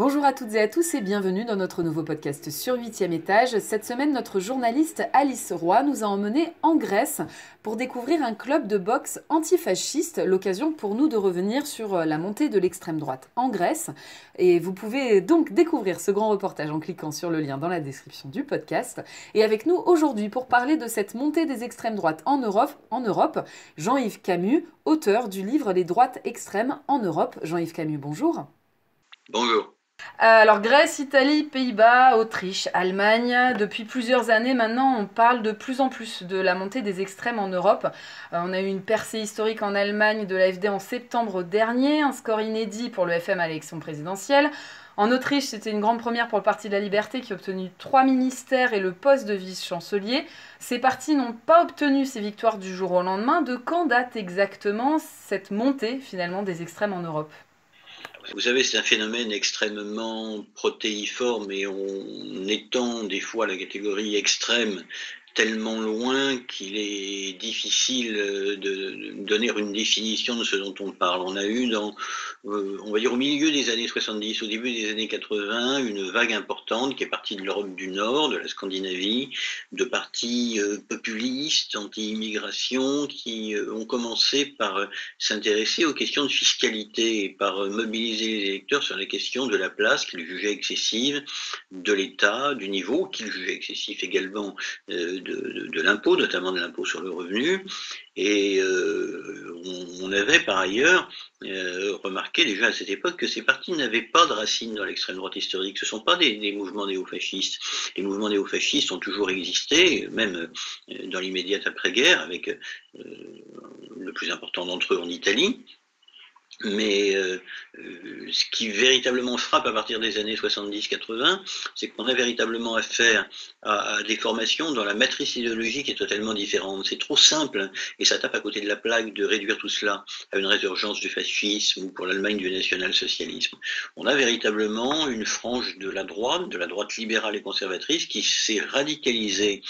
Bonjour à toutes et à tous et bienvenue dans notre nouveau podcast sur 8e étage. Cette semaine, notre journaliste Alice Roy nous a emmenés en Grèce pour découvrir un club de boxe antifasciste, l'occasion pour nous de revenir sur la montée de l'extrême droite en Grèce. Et vous pouvez donc découvrir ce grand reportage en cliquant sur le lien dans la description du podcast. Et avec nous aujourd'hui pour parler de cette montée des extrêmes droites en Europe, Jean-Yves Camus, auteur du livre Les droites extrêmes en Europe. Jean-Yves Camus, bonjour. Bonjour. Alors Grèce, Italie, Pays-Bas, Autriche, Allemagne, depuis plusieurs années maintenant on parle de plus en plus de la montée des extrêmes en Europe. On a eu une percée historique en Allemagne de l'AfD en septembre dernier, un score inédit pour le FM à l'élection présidentielle. En Autriche, c'était une grande première pour le Parti de la Liberté qui a obtenu 3 ministères et le poste de vice-chancelier. Ces partis n'ont pas obtenu ces victoires du jour au lendemain. De quand date exactement cette montée finalement des extrêmes en Europe ? Vous savez, c'est un phénomène extrêmement protéiforme et on étend des fois la catégorie extrême tellement loin qu'il est difficile de donner une définition de ce dont on parle. On a eu on va dire au milieu des années 70, au début des années 80, une vague importante qui est partie de l'Europe du Nord, de la Scandinavie, de partis populistes, anti-immigration, qui ont commencé par s'intéresser aux questions de fiscalité et par mobiliser les électeurs sur la question de la place qu'ils jugeaient excessive, de l'État, du niveau qu'ils jugeaient excessif également de l'impôt, notamment de l'impôt sur le revenu. Et on avait par ailleurs remarqué déjà à cette époque que ces partis n'avaient pas de racines dans l'extrême droite historique. Ce ne sont pas des mouvements néofascistes. Les mouvements néofascistes ont toujours existé, même dans l'immédiate après-guerre, avec le plus important d'entre eux en Italie. Mais ce qui véritablement frappe à partir des années 70-80, c'est qu'on a véritablement affaire à des formations dont la matrice idéologique est totalement différente. C'est trop simple et ça tape à côté de la plaque de réduire tout cela à une résurgence du fascisme ou pour l'Allemagne du national-socialisme. On a véritablement une frange de la droite libérale et conservatrice qui s'est radicalisée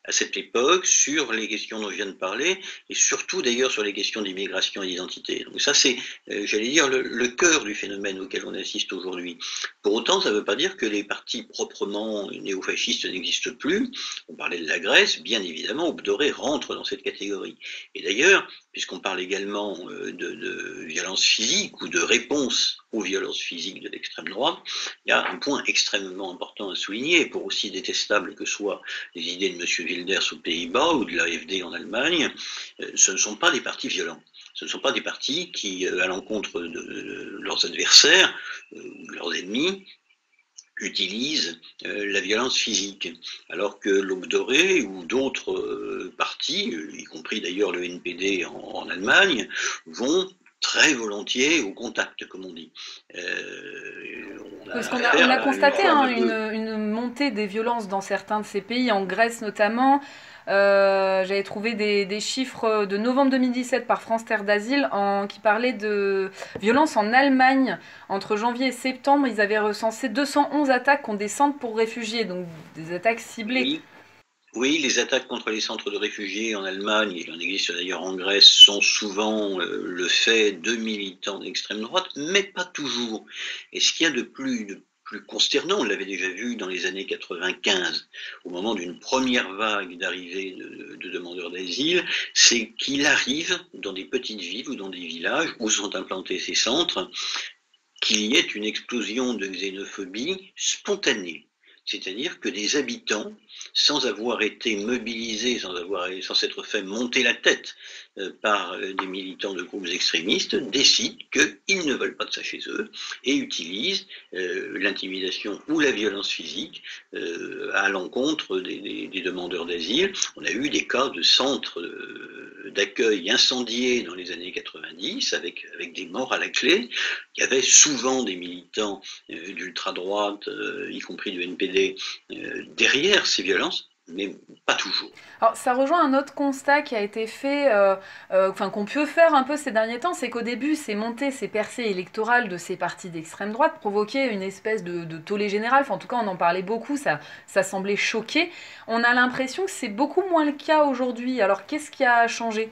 à cette époque sur les questions dont je viens de parler et surtout d'ailleurs sur les questions d'immigration et d'identité. Donc ça c'est, j'allais dire, le cœur du phénomène auquel on assiste aujourd'hui. Pour autant, ça ne veut pas dire que les partis proprement néofascistes n'existent plus. On parlait de la Grèce, bien évidemment, Obdoré rentre dans cette catégorie. Et d'ailleurs, puisqu'on parle également de violence physique ou de réponse aux violences physiques de l'extrême droite, il y a un point extrêmement important à souligner, pour aussi détestable que soient les idées de M. Wilders aux Pays-Bas ou de l'AfD en Allemagne, ce ne sont pas des partis violents. Ce ne sont pas des partis qui, à l'encontre de leurs adversaires, de leurs ennemis, utilisent la violence physique, alors que l'Aube dorée ou d'autres partis, y compris d'ailleurs le NPD en Allemagne, vont très volontiers au contact, comme on dit. Parce qu'on a constaté une montée des violences dans certains de ces pays, en Grèce notamment. J'avais trouvé des chiffres de novembre 2017 par France Terre d'Asile qui parlaient de violences en Allemagne. Entre janvier et septembre, ils avaient recensé 211 attaques contre des centres pour réfugiés, donc des attaques ciblées. Oui, les attaques contre les centres de réfugiés en Allemagne, il en existe d'ailleurs en Grèce, sont souvent le fait de militants d'extrême droite, mais pas toujours. Et ce qu'il y a de plus consternant, on l'avait déjà vu dans les années 95, au moment d'une première vague d'arrivée de demandeurs d'asile, c'est qu'il arrive dans des petites villes ou dans des villages où sont implantés ces centres, qu'il y ait une explosion de xénophobie spontanée. C'est-à-dire que des habitants, sans avoir été mobilisés, sans s'être fait monter la tête par des militants de groupes extrémistes, décident qu'ils ne veulent pas de ça chez eux et utilisent l'intimidation ou la violence physique à l'encontre des demandeurs d'asile. On a eu des cas de centres d'accueil incendiés dans les années 90 avec des morts à la clé. Il y avait souvent des militants d'ultra-droite, y compris du NPD, derrière ces violences, mais pas toujours. Alors, ça rejoint un autre constat qui a été fait, qu'on peut faire un peu ces derniers temps, c'est qu'au début, ces montées, ces percées électorales de ces partis d'extrême droite provoquaient une espèce de tollé général. Enfin, en tout cas, on en parlait beaucoup, ça semblait choquer. On a l'impression que c'est beaucoup moins le cas aujourd'hui. Alors, qu'est-ce qui a changé ?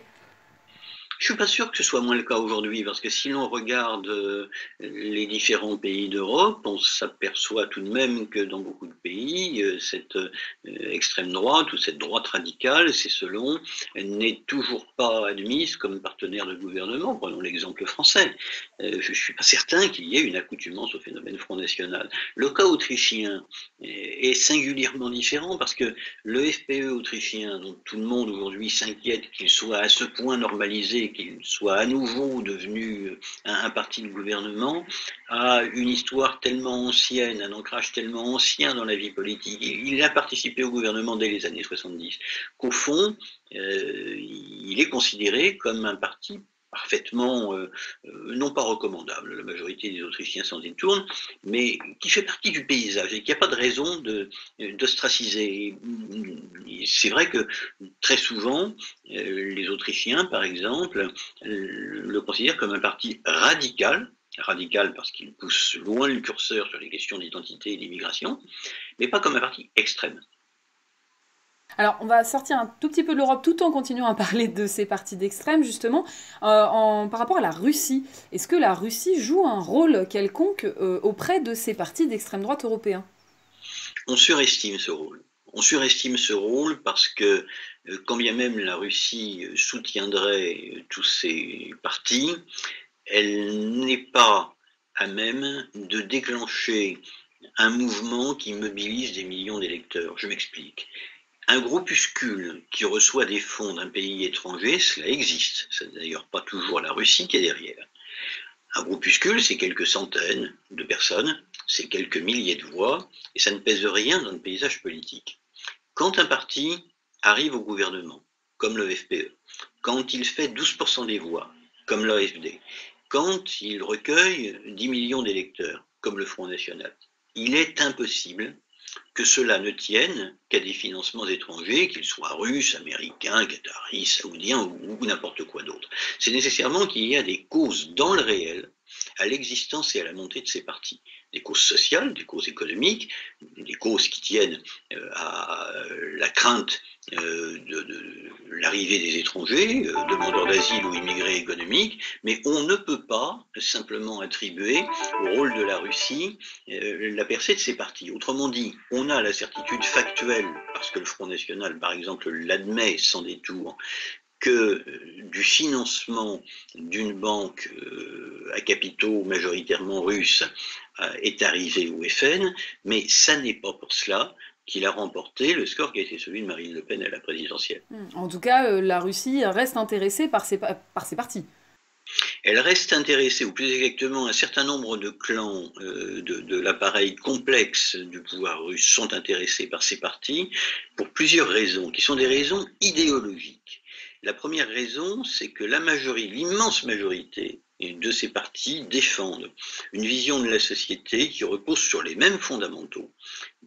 Je suis pas sûr que ce soit moins le cas aujourd'hui, parce que si l'on regarde les différents pays d'Europe, on s'aperçoit tout de même que dans beaucoup de pays, cette extrême droite ou cette droite radicale, c'est selon, n'est toujours pas admise comme partenaire de gouvernement. Prenons l'exemple français. Je suis pas certain qu'il y ait une accoutumance au phénomène Front National. Le cas autrichien est singulièrement différent parce que le FPE autrichien, dont tout le monde aujourd'hui s'inquiète qu'il soit à ce point normalisé, qu'il soit à nouveau devenu un parti de gouvernement, a une histoire tellement ancienne, un ancrage tellement ancien dans la vie politique. Il a participé au gouvernement dès les années 70, qu'au fond, il est considéré comme un parti parfaitement, non pas recommandable, la majorité des Autrichiens s'en détournent, mais qui fait partie du paysage et qui n'a pas de raison d'ostraciser. C'est vrai que très souvent, les Autrichiens, par exemple, le considèrent comme un parti radical parce qu'il pousse loin le curseur sur les questions d'identité et d'immigration, mais pas comme un parti extrême. Alors, on va sortir un tout petit peu de l'Europe tout en continuant à parler de ces partis d'extrême, justement, par rapport à la Russie. Est-ce que la Russie joue un rôle quelconque auprès de ces partis d'extrême droite européens ? On surestime ce rôle. On surestime ce rôle parce que, quand bien même la Russie soutiendrait tous ces partis, elle n'est pas à même de déclencher un mouvement qui mobilise des millions d'électeurs. Je m'explique. Un groupuscule qui reçoit des fonds d'un pays étranger, cela existe. C'est d'ailleurs pas toujours la Russie qui est derrière. Un groupuscule, c'est quelques centaines de personnes, c'est quelques milliers de voix, et ça ne pèse rien dans le paysage politique. Quand un parti arrive au gouvernement, comme le FPE, quand il fait 12% des voix, comme l'AfD, quand il recueille 10 millions d'électeurs, comme le Front National, il est impossible que cela ne tienne qu'à des financements étrangers, qu'ils soient russes, américains, qataris, saoudiens ou n'importe quoi d'autre. C'est nécessairement qu'il y a des causes dans le réel à l'existence et à la montée de ces partis. Des causes sociales, des causes économiques, des causes qui tiennent à la crainte de l'arrivée des étrangers, demandeurs d'asile ou immigrés économiques, mais on ne peut pas simplement attribuer au rôle de la Russie la percée de ces partis. Autrement dit, on a la certitude factuelle, parce que le Front National, par exemple, l'admet sans détour, que du financement d'une banque à capitaux majoritairement russes est arrivé au FN, mais ça n'est pas pour cela qu'il a remporté le score qui a été celui de Marine Le Pen à la présidentielle. En tout cas, la Russie reste intéressée par ces partis. Elle reste intéressée, ou plus exactement un certain nombre de clans de l'appareil complexe du pouvoir russe sont intéressés par ces partis pour plusieurs raisons, qui sont des raisons idéologiques. La première raison, c'est que l'immense majorité de ces partis défendent une vision de la société qui repose sur les mêmes fondamentaux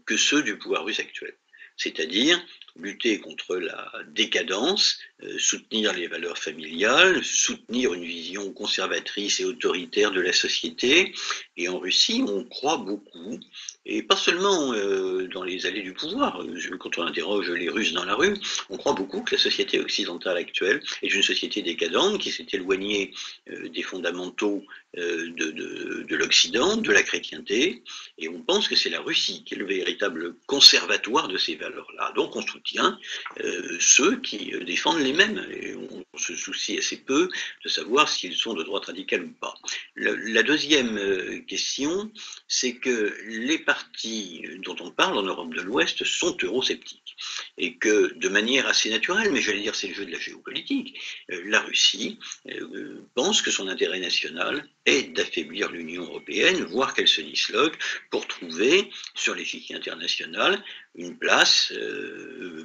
que ceux du pouvoir russe actuel. C'est-à-dire lutter contre la décadence, soutenir les valeurs familiales, soutenir une vision conservatrice et autoritaire de la société. Et en Russie, on croit beaucoup, et pas seulement dans les allées du pouvoir, quand on interroge les Russes dans la rue, on croit beaucoup que la société occidentale actuelle est une société décadente qui s'est éloignée des fondamentaux de l'Occident, de la chrétienté, et on pense que c'est la Russie qui est le véritable conservatoire de ces valeurs-là. Donc on soutient ceux qui défendent les mêmes, et on se soucie assez peu de savoir s'ils sont de droite radicale ou pas. La deuxième question, c'est que les partis dont on parle en Europe de l'Ouest sont eurosceptiques, et que de manière assez naturelle, mais j'allais dire c'est le jeu de la géopolitique, la Russie pense que son intérêt national est d'affaiblir l'Union européenne, voire qu'elle se disloque pour trouver sur l'échiquier international une place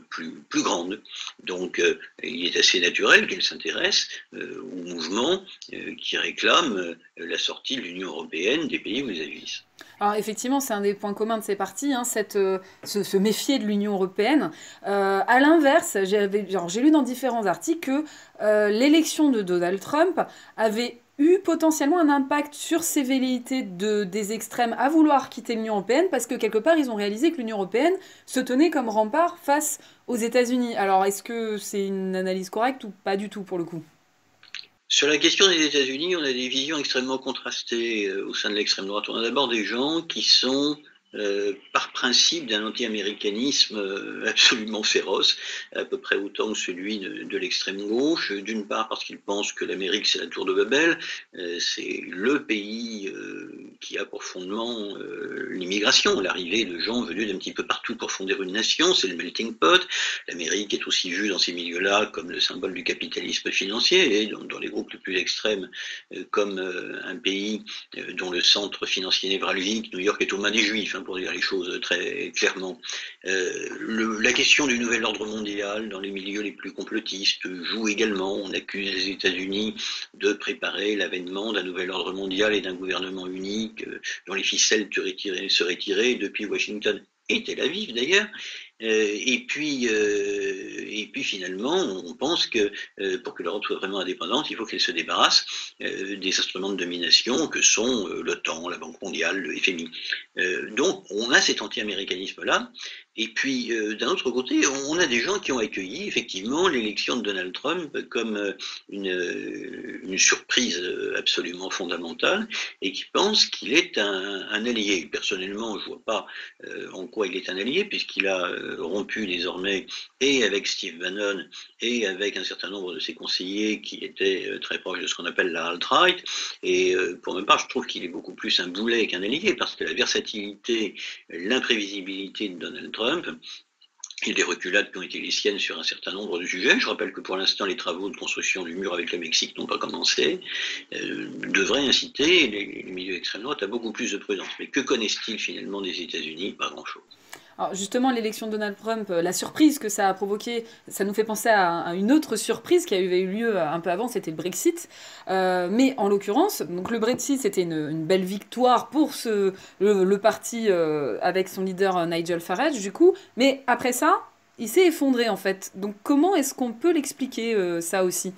plus grande. Donc il est assez naturel qu'elle s'intéresse au mouvement qui réclame la sortie de l'Union européenne des pays vis-à-vis. Alors effectivement, c'est un des points communs de ces partis, hein, se méfier de l'Union européenne. À l'inverse, j'ai lu dans différents articles que l'élection de Donald Trump avait eu potentiellement un impact sur ces velléités des extrêmes à vouloir quitter l'Union européenne, parce que quelque part, ils ont réalisé que l'Union européenne se tenait comme rempart face aux États-Unis. Alors, est-ce que c'est une analyse correcte ou pas du tout pour le coup ? Sur la question des États-Unis, on a des visions extrêmement contrastées au sein de l'extrême droite. On a d'abord des gens qui sont par principe d'un anti-américanisme absolument féroce, à peu près autant que celui de l'extrême gauche, d'une part parce qu'ils pensent que l'Amérique c'est la tour de Babel, c'est le pays qui a pour fondement l'immigration, l'arrivée de gens venus d'un petit peu partout pour fonder une nation, c'est le melting pot. L'Amérique est aussi vue dans ces milieux-là comme le symbole du capitalisme financier, et dans les groupes les plus extrêmes comme un pays dont le centre financier névralgique, New York, est aux mains des Juifs, pour dire les choses très clairement. La question du nouvel ordre mondial dans les milieux les plus complotistes joue également. On accuse les États-Unis de préparer l'avènement d'un nouvel ordre mondial et d'un gouvernement unique dont les ficelles seraient tirées depuis Washington et Tel Aviv d'ailleurs. Et puis finalement, on pense que pour que l'Europe soit vraiment indépendante, il faut qu'elle se débarrasse des instruments de domination que sont l'OTAN, la Banque mondiale, le FMI. Donc on a cet anti-américanisme-là. Et puis d'un autre côté, on a des gens qui ont accueilli effectivement l'élection de Donald Trump comme une surprise absolument fondamentale et qui pensent qu'il est un allié. Personnellement, je ne vois pas en quoi il est un allié, puisqu'il a rompu désormais et avec Steve Bannon et avec un certain nombre de ses conseillers qui étaient très proches de ce qu'on appelle la alt-right. Et pour ma part, je trouve qu'il est beaucoup plus un boulet qu'un allié, parce que la versatilité, l'imprévisibilité de Donald Trump et des reculades qui ont été les siennes sur un certain nombre de sujets. Je rappelle que pour l'instant, les travaux de construction du mur avec le Mexique n'ont pas commencé, devraient inciter les milieux extrême droite à beaucoup plus de prudence. Mais que connaissent-ils finalement des États-Unis? Pas grand-chose. Alors justement, l'élection de Donald Trump, la surprise que ça a provoqué, ça nous fait penser à une autre surprise qui avait eu lieu un peu avant, c'était le Brexit. Mais en l'occurrence, donc le Brexit, c'était une belle victoire pour le parti avec son leader Nigel Farage, du coup. Mais après ça, il s'est effondré en fait. Donc comment est-ce qu'on peut l'expliquer ça aussi?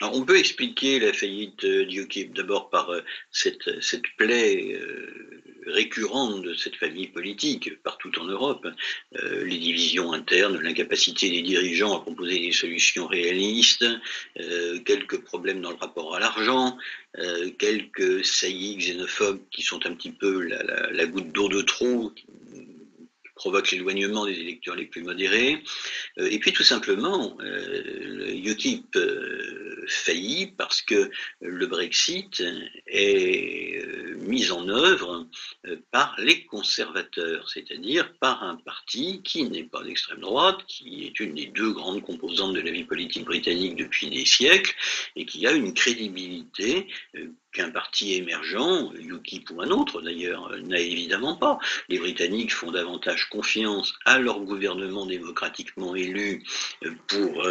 Alors, on peut expliquer la faillite d'UKIP d'abord par cette plaie récurrente de cette famille politique partout en Europe, les divisions internes, l'incapacité des dirigeants à proposer des solutions réalistes, quelques problèmes dans le rapport à l'argent, quelques saillies xénophobes qui sont un petit peu la goutte d'eau de trop, qui provoque l'éloignement des électeurs les plus modérés, et puis tout simplement, le UKIP faillit parce que le Brexit est mis en œuvre par les conservateurs, c'est-à-dire par un parti qui n'est pas d'extrême droite, qui est une des deux grandes composantes de la vie politique britannique depuis des siècles, et qui a une crédibilité qu'un parti émergent, UKIP ou un autre d'ailleurs, n'a évidemment pas. Les Britanniques font davantage confiance à leur gouvernement démocratiquement élu pour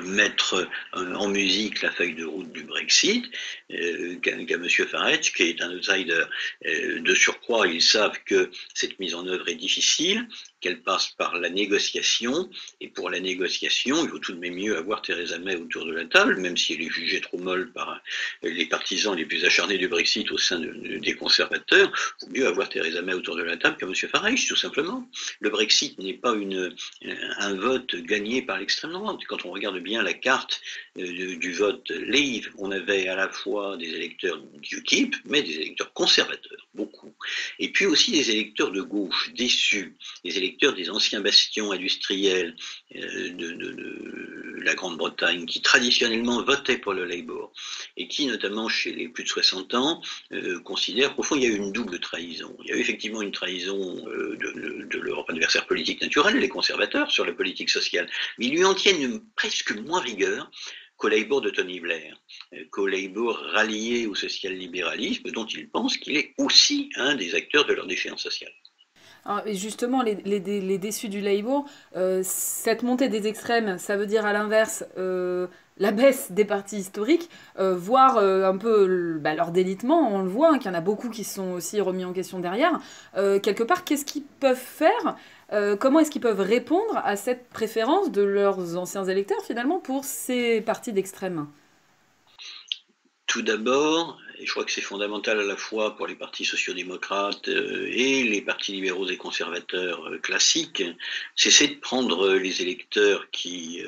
mettre en musique la feuille de route du Brexit qu'à M. Farage, qui est un outsider. De surcroît, ils savent que cette mise en œuvre est difficile, qu'elle passe par la négociation, et pour la négociation, il vaut tout de même mieux avoir Theresa May autour de la table, même si elle est jugée trop molle par les partisans les plus acharnés du Brexit au sein des conservateurs. Il vaut mieux avoir Theresa May autour de la table que M. Farage, tout simplement. Le Brexit n'est pas un vote gagné par l'extrême droite. Quand on regarde bien la carte du vote Leave, on avait à la fois des électeurs d'UKIP, mais des électeurs conservateurs, beaucoup. Et puis aussi des électeurs de gauche, déçus, des électeurs des anciens bastions industriels de la Grande-Bretagne, qui traditionnellement votaient pour le Labour, et qui, notamment chez les plus de 60 ans, considèrent qu'au fond, il y a eu une double trahison. Il y a eu effectivement une trahison de leur adversaire politique naturel, les conservateurs, sur la politique sociale, mais ils lui en tiennent presque moins rigueur qu'au Labour de Tony Blair, qu'au Labour rallié au social-libéralisme, dont ils pensent qu'il est aussi un des acteurs de leur déchéance sociale. Alors, et justement, les déçus du Labour, cette montée des extrêmes, ça veut dire à l'inverse la baisse des partis historiques, voire un peu leur délitement, on le voit, hein, qu'il y en a beaucoup qui sont aussi remis en question derrière. Quelque part, qu'est-ce qu'ils peuvent faire comment est-ce qu'ils peuvent répondre à cette préférence de leurs anciens électeurs, finalement, pour ces partis d'extrême? Tout d'abord, et je crois que c'est fondamental à la fois pour les partis sociodémocrates et les partis libéraux et conservateurs classiques, c'est de prendre les électeurs qui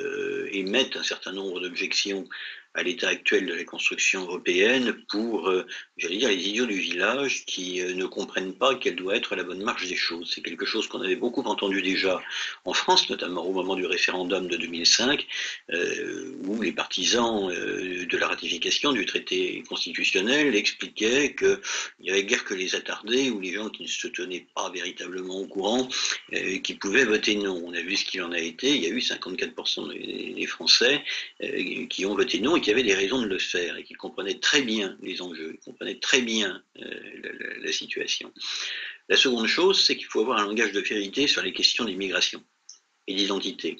émettent un certain nombre d'objections à l'état actuel de la construction européenne pour, j'allais dire, les idiots du village qui ne comprennent pas quelle doit être la bonne marche des choses. C'est quelque chose qu'on avait beaucoup entendu déjà en France, notamment au moment du référendum de 2005, où les partisans de la ratification du traité constitutionnel expliquaient qu'il n'y avait guère que les attardés ou les gens qui ne se tenaient pas véritablement au courant qui pouvaient voter non. On a vu ce qu'il en a été. Il y a eu 54% des Français qui ont voté non et qui avaient des raisons de le faire et qui comprenaient très bien les enjeux, qui comprenaient très bien la situation. La seconde chose, c'est qu'il faut avoir un langage de vérité sur les questions d'immigration et d'identité.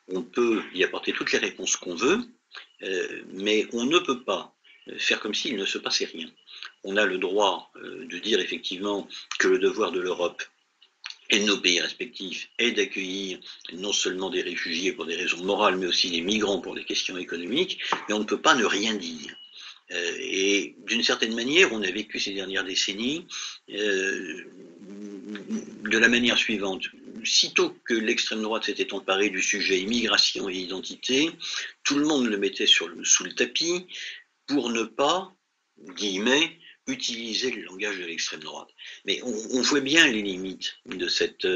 On peut y apporter toutes les réponses qu'on veut, mais on ne peut pas faire comme s'il ne se passait rien. On a le droit de dire effectivement que le devoir de l'Europe et de nos pays respectifs est d'accueillir non seulement des réfugiés pour des raisons morales, mais aussi des migrants pour des questions économiques, mais on ne peut pas ne rien dire. Et d'une certaine manière, on a vécu ces dernières décennies de la manière suivante. Sitôt que l'extrême droite s'était emparée du sujet immigration et identité, tout le monde le mettait sous le tapis pour ne pas, guillemets, utiliser le langage de l'extrême droite. Mais on voit bien les limites de cette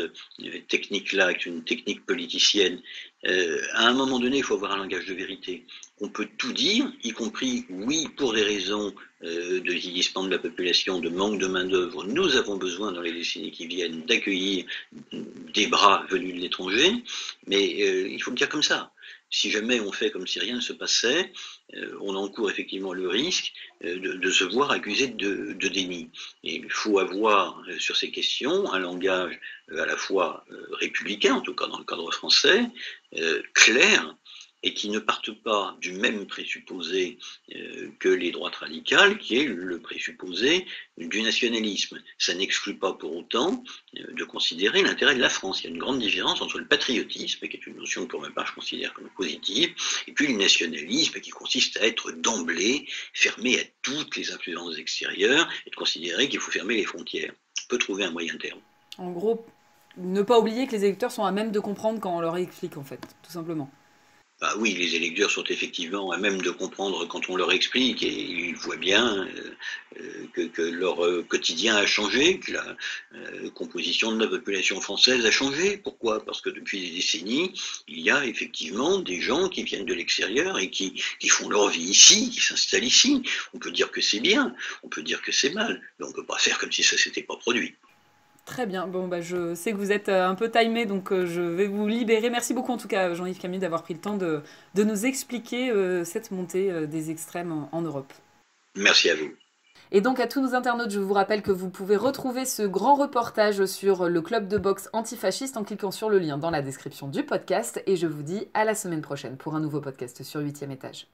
technique-là, qui est une technique politicienne. À un moment donné, il faut avoir un langage de vérité. On peut tout dire, y compris, oui, pour des raisons de vieillissement de la population, de manque de main-d'œuvre. Nous avons besoin, dans les décennies qui viennent, d'accueillir des bras venus de l'étranger, mais il faut le dire comme ça. Si jamais on fait comme si rien ne se passait, on encourt effectivement le risque de se voir accusé de déni. Et il faut avoir sur ces questions un langage à la fois républicain, en tout cas dans le cadre français, clair, et qui ne partent pas du même présupposé que les droites radicales, qui est le présupposé du nationalisme. Ça n'exclut pas pour autant de considérer l'intérêt de la France. Il y a une grande différence entre le patriotisme, qui est une notion que pour ma part je considère comme positive, et puis le nationalisme, qui consiste à être d'emblée fermé à toutes les influences extérieures, et de considérer qu'il faut fermer les frontières. On peut trouver un moyen terme. En gros, ne pas oublier que les électeurs sont à même de comprendre quand on leur explique, en fait, tout simplement. Bah oui, les électeurs sont effectivement à même de comprendre quand on leur explique et ils voient bien que leur quotidien a changé, que la composition de la population française a changé. Pourquoi ? Parce que depuis des décennies, il y a effectivement des gens qui viennent de l'extérieur et qui font leur vie ici, qui s'installent ici. On peut dire que c'est bien, on peut dire que c'est mal, mais on ne peut pas faire comme si ça ne s'était pas produit. Très bien. Bon, je sais que vous êtes un peu timé, donc je vais vous libérer. Merci beaucoup en tout cas, Jean-Yves Camus, d'avoir pris le temps de nous expliquer cette montée des extrêmes en Europe. Merci à vous. Et donc à tous nos internautes, je vous rappelle que vous pouvez retrouver ce grand reportage sur le club de boxe antifasciste en cliquant sur le lien dans la description du podcast. Et je vous dis à la semaine prochaine pour un nouveau podcast sur 8e étage.